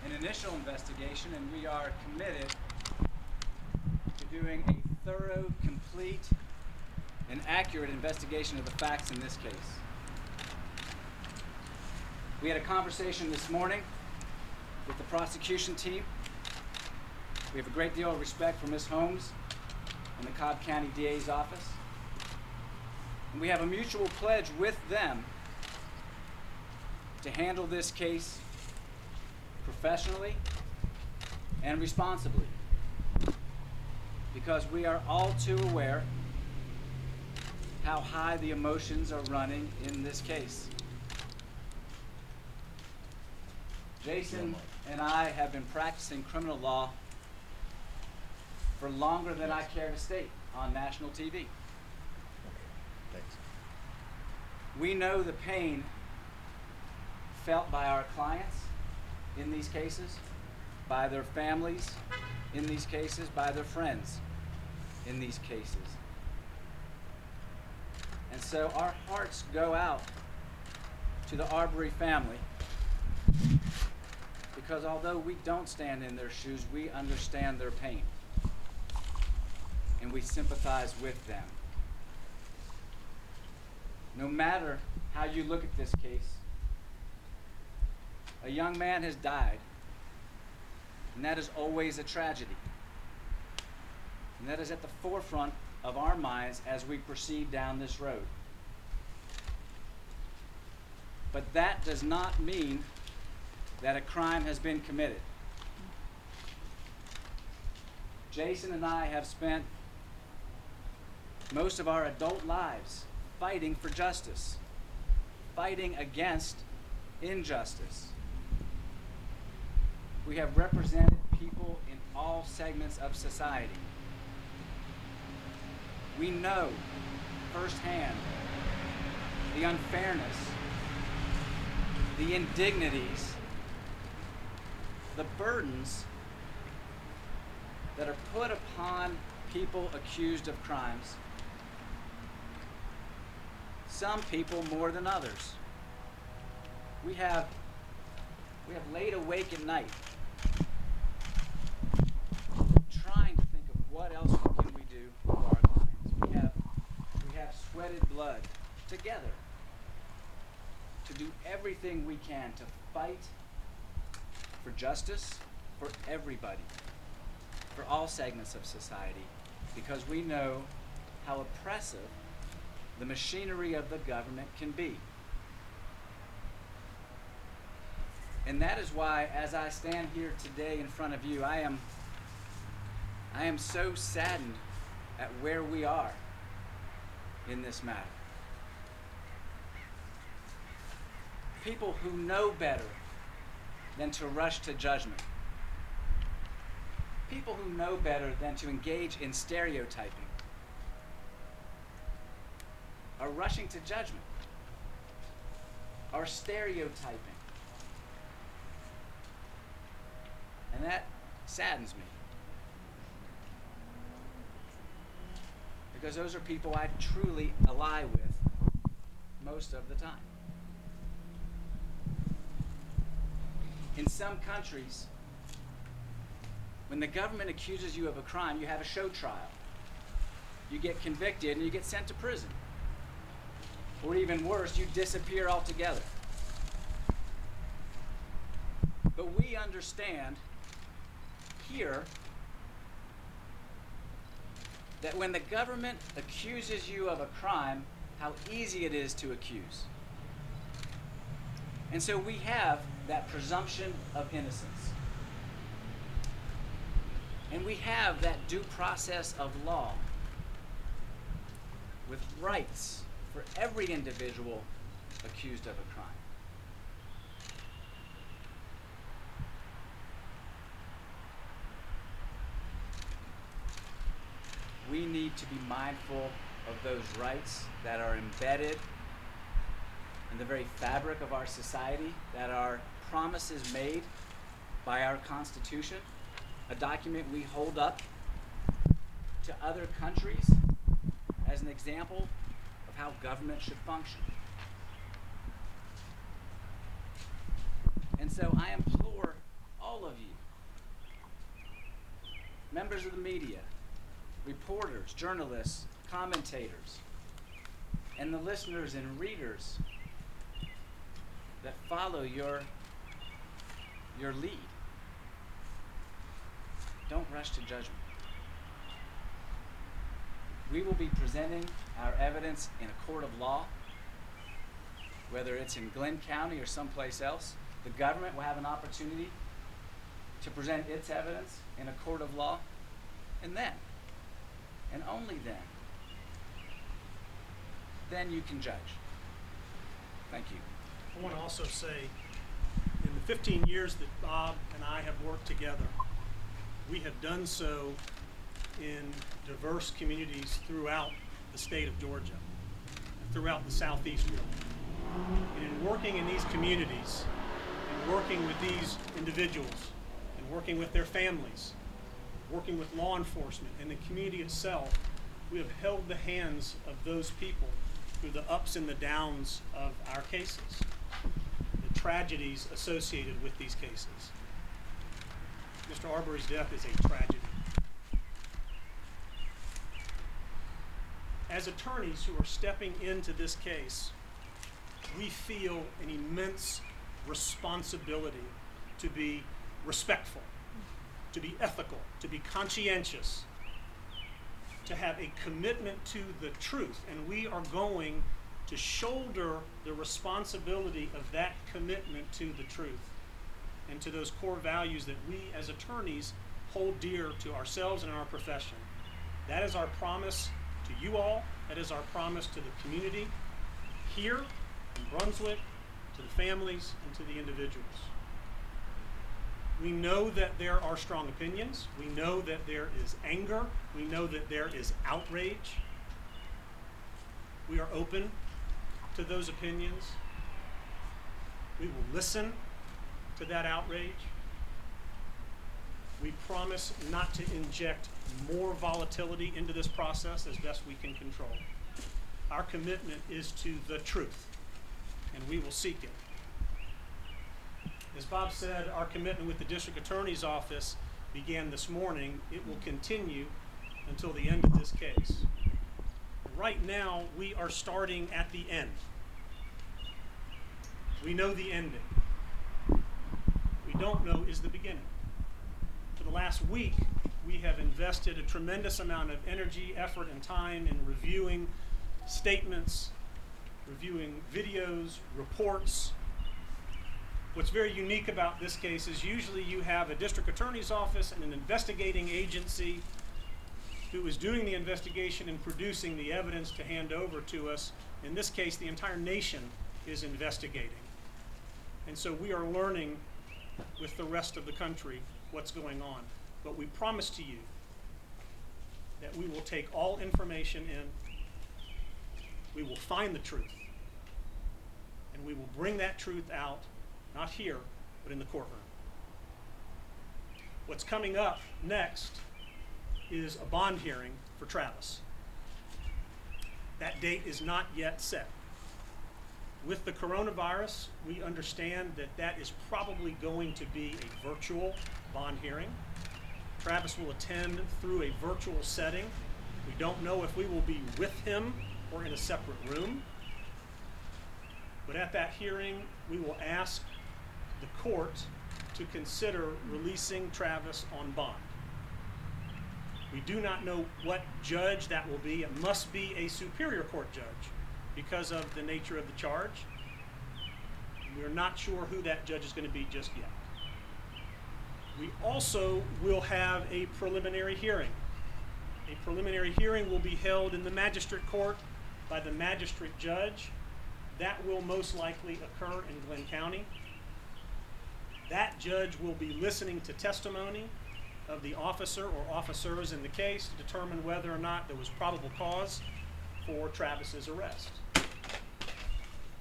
an initial investigation, and we are committed to doing a thorough, complete, and accurate investigation of the facts in this case. We had a conversation this morning with the prosecution team. We have a great deal of respect for Ms. Holmes and the Cobb County DA's office. And we have a mutual pledge with them to handle this case professionally and responsibly, because we are all too aware how high the emotions are running in this case. Jason and I have been practicing criminal law for longer than I care to state on national TV. Thanks. We know the pain felt by our clients in these cases, by their families in these cases, by their friends in these cases. And so our hearts go out to the Arbery family, because although we don't stand in their shoes, we understand their pain and we sympathize with them. No matter how you look at this case, a young man has died, and that is always a tragedy. And that is at the forefront of our minds as we proceed down this road. But that does not mean that a crime has been committed. Jason and I have spent most of our adult lives fighting for justice, fighting against injustice. We have represented people in all segments of society. We know firsthand the unfairness, the indignities, the burdens that are put upon people accused of crimes. Some people more than others. We have laid awake at night trying to think of what else can we do for our clients. We have sweated blood together to do everything we can to fight for justice for everybody, for all segments of society, because we know how oppressive the machinery of the government can be. And that is why, as I stand here today in front of you, I am so saddened at where we are in this matter. People who know better than to rush to judgment. People who know better than to engage in stereotyping are rushing to judgment, are stereotyping. And that saddens me, because those are people I truly ally with most of the time. In some countries, when the government accuses you of a crime, you have a show trial. You get convicted and you get sent to prison. Or even worse, you disappear altogether. But we understand here that when the government accuses you of a crime, how easy it is to accuse. And so we have that presumption of innocence. And we have that due process of law with rights for every individual accused of a crime. We need to be mindful of those rights that are embedded in the very fabric of our society, that are promises made by our Constitution, a document we hold up to other countries as an example of how government should function. And so I implore all members of the media, reporters, journalists, commentators, and the listeners and readers that follow your lead. Don't rush to judgment. We will be presenting our evidence in a court of law, whether it's in Glenn County or someplace else. The government will have an opportunity to present its evidence in a court of law, and then, and only then you can judge. Thank you. I want to also say, in the 15 years that Bob and I have worked together, we have done so in diverse communities throughout the state of Georgia, throughout the southeast really. And in working in these communities, and working with these individuals, and working with their families, working with law enforcement and the community itself, we have held the hands of those people through the ups and the downs of our cases, the tragedies associated with these cases. Mr. Arbery's death is a tragedy. As attorneys who are stepping into this case, we feel an immense responsibility to be respectful, to be ethical, to be conscientious, to have a commitment to the truth. And we are going to shoulder the responsibility of that commitment to the truth and to those core values that we as attorneys hold dear to ourselves and our profession. That is our promise to you all. That is our promise to the community here in Brunswick, to the families, and to the individuals. We know that there are strong opinions. We know that there is anger. We know that there is outrage. We are open to those opinions. We will listen to that outrage. We promise not to inject more volatility into this process as best we can control. Our commitment is to the truth, and we will seek it. As Bob said, our commitment with the District Attorney's Office began this morning. It will continue until the end of this case. Right now, we are starting at the end. We know the ending. We don't know is the beginning. For the last week, we have invested a tremendous amount of energy, effort, and time in reviewing statements, reviewing videos, reports. What's very unique about this case is usually you have a district attorney's office and an investigating agency who is doing the investigation and producing the evidence to hand over to us. In this case, the entire nation is investigating. And so we are learning with the rest of the country what's going on. But we promise to you that we will take all information in, we will find the truth, and we will bring that truth out, not here, but in the courtroom. What's coming up next is a bond hearing for Travis. That date is not yet set. With the coronavirus, we understand that that is probably going to be a virtual bond hearing. Travis will attend through a virtual setting. We don't know if we will be with him or in a separate room. But at that hearing, we will ask the court to consider releasing Travis on bond. We do not know what judge that will be. It must be a superior court judge because of the nature of the charge. We're not sure who that judge is going to be just yet. We also will have a preliminary hearing. A preliminary hearing will be held in the magistrate court by the magistrate judge. That will most likely occur in Glenn County. That judge will be listening to testimony of the officer or officers in the case to determine whether or not there was probable cause for Travis's arrest.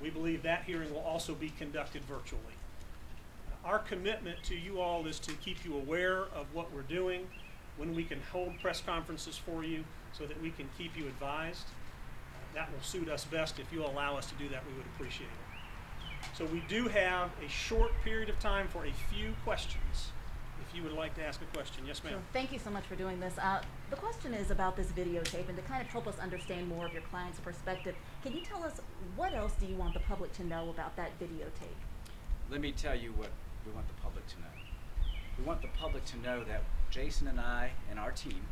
We believe that hearing will also be conducted virtually. Our commitment to you all is to keep you aware of what we're doing, when we can hold press conferences for you so that we can keep you advised. That will suit us best. If you allow us to do that, we would appreciate it. So we do have a short period of time for a few questions. if you would like to ask a question. Yes, ma'am. Sure. Thank you so much for doing this. The question is about this videotape, and to kind of help us understand more of your client's perspective, can you tell us what else do you want the public to know about that videotape? Let me tell you what we want the public to know. We want the public to know that Jason and I and our team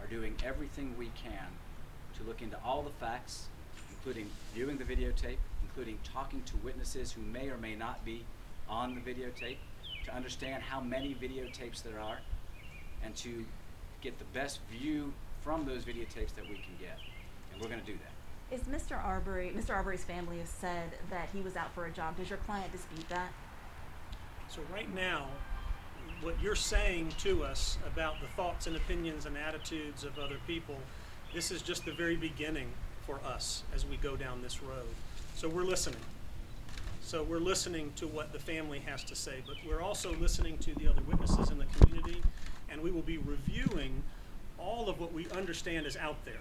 are doing everything we can to look into all the facts, including viewing the videotape, including talking to witnesses who may or may not be on the videotape, to understand how many videotapes there are, and to get the best view from those videotapes that we can get. And we're going to do that. Is Mr. Arbery's family has said that he was out for a jog. Does your client dispute that? So right now, what you're saying to us about the thoughts and opinions and attitudes of other people, this is just the very beginning for us as we go down this road. So we're listening. So we're listening to what the family has to say, but we're also listening to the other witnesses in the community, and we will be reviewing all of what we understand is out there.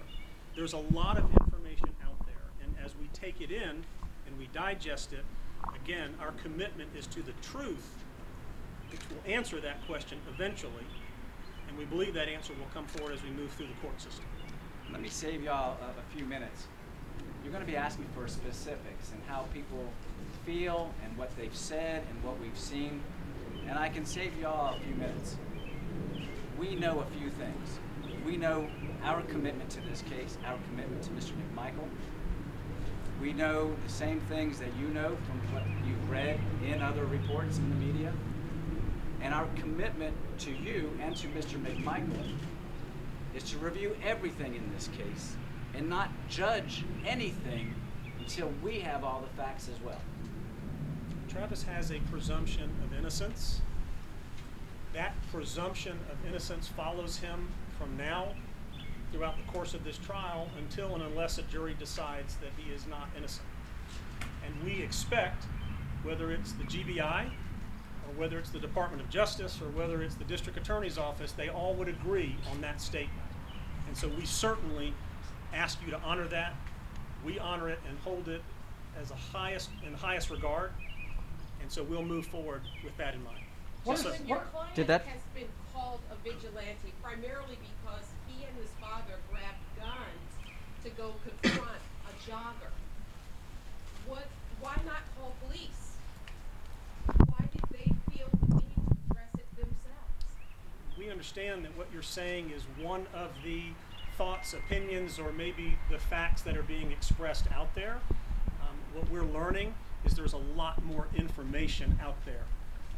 There's a lot of information out there, and as we take it in and we digest it, again, our commitment is to the truth, which will answer that question eventually, and we believe that answer will come forward as we move through the court system. Let me save y'all a few minutes. You're going to be asking for specifics and how people feel and what they've said and what we've seen, and I can save y'all a few minutes. We know a few things. We know our commitment to this case, our commitment to Mr. McMichael. We know the same things that you know from what you've read in other reports in the media. And our commitment to you and to Mr. McMichael is to review everything in this case and not judge anything until we have all the facts as well. Travis has a presumption of innocence. That presumption of innocence follows him from now throughout the course of this trial until and unless a jury decides that he is not innocent. And we expect, whether it's the GBI or whether it's the Department of Justice or whether it's the District Attorney's Office, they all would agree on that statement. And so we certainly ask you to honor that. We honor it and hold it as in the highest regard. And so we'll move forward with that in mind. Yes, Yes, sir. your client Did that- has been called a vigilante primarily because he and his father grabbed guns to go confront a jogger. Why not call police? Why did they feel the need to address it themselves? We understand that what you're saying is one of the thoughts, opinions, or maybe the facts that are being expressed out there. What we're learning is there's a lot more information out there.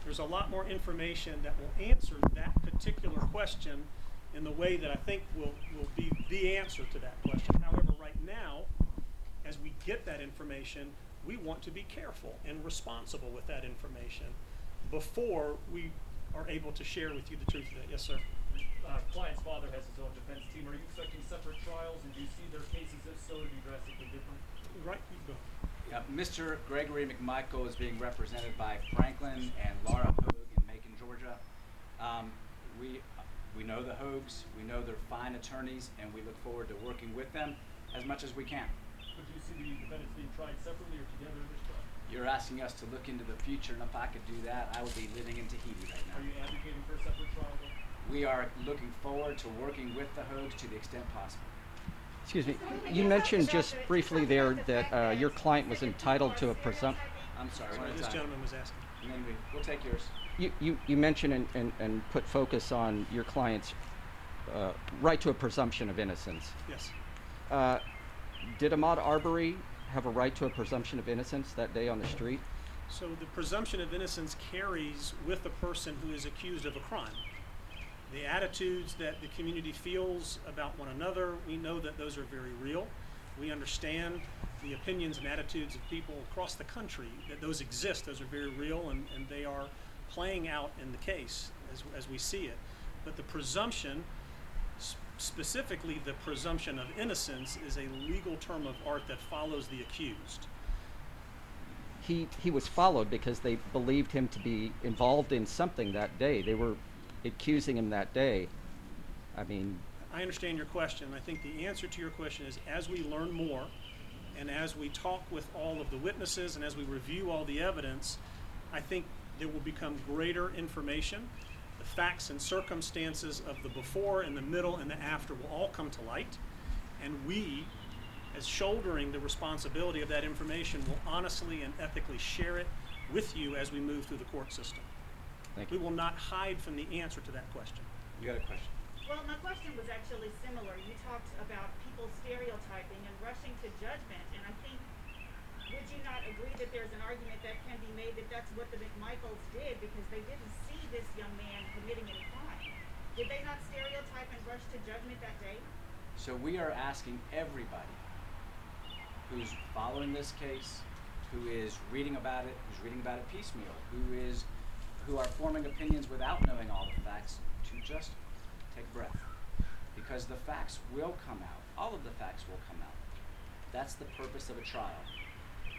There's a lot more information that will answer that particular question in the way that I think will be the answer to that question. However, right now, as we get that information, we want to be careful and responsible with that information before we are able to share with you the truth of it. Yes, sir. Client's father has his own defense team. Are you expecting separate trials, and do you see their cases, if so, to be drastically different? Right, you go. Mr. Gregory McMichael is being represented by Franklin and Laura Hogue in Macon, Georgia. We know the Hogues, we know they're fine attorneys, and we look forward to working with them as much as we can. But do you see the defendants being tried separately or together in this trial? You're asking us to look into the future, and if I could do that, I would be living in Tahiti right now. Are you advocating for a separate trial, though? We are looking forward to working with the Hogues to the extent possible. Excuse me, you mentioned just briefly there that your client was entitled to a presumption. I'm sorry, one Sorry, at a this time. gentleman was asking. And then we'll take yours. You mentioned and put focus on your client's right to a presumption of innocence. Yes. Did Ahmaud Arbery have a right to a presumption of innocence that day on the street? So the presumption of innocence carries with the person who is accused of a crime. The attitudes that the community feels about one another, we know that those are very real. We understand the opinions and attitudes of people across the country, that those exist, those are very real, and they are playing out in the case as we see it. But the presumption, specifically the presumption of innocence, is a legal term of art that follows the accused. He was followed because they believed him to be involved in something that day. They were accusing him that day. I mean, I understand your question. I think the answer to your question is, as we learn more and as we talk with all of the witnesses and as we review all the evidence, I think there will become greater information. the facts and circumstances of the before and the middle and the after will all come to light, and we, as shouldering the responsibility of that information, will honestly and ethically share it with you as we move through the court system. Thank We you. will not hide from the answer to that question. You got a question? Well, my question was actually similar. You talked about people stereotyping and rushing to judgment, and I think, would you not agree that there's an argument that can be made that that's what the McMichaels did because they didn't see this young man committing any crime? Did they not stereotype and rush to judgment that day? So we are asking everybody who's following this case, who is reading about it, who's reading about it piecemeal, who are forming opinions without knowing all the facts, to just take a breath. Because the facts will come out. All of the facts will come out. That's the purpose of a trial.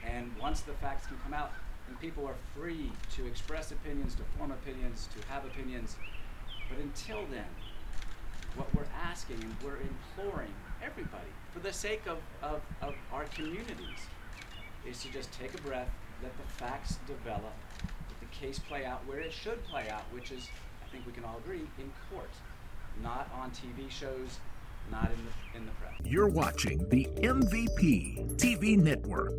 And once the facts can come out, then people are free to express opinions, to form opinions, to have opinions. But until then, what we're asking and we're imploring everybody, for the sake of our communities, is to just take a breath, let the facts develop, let the case play out where it should play out, which is, I think we can all agree, in court, not on TV shows, not in the press. You're watching the MVP TV network.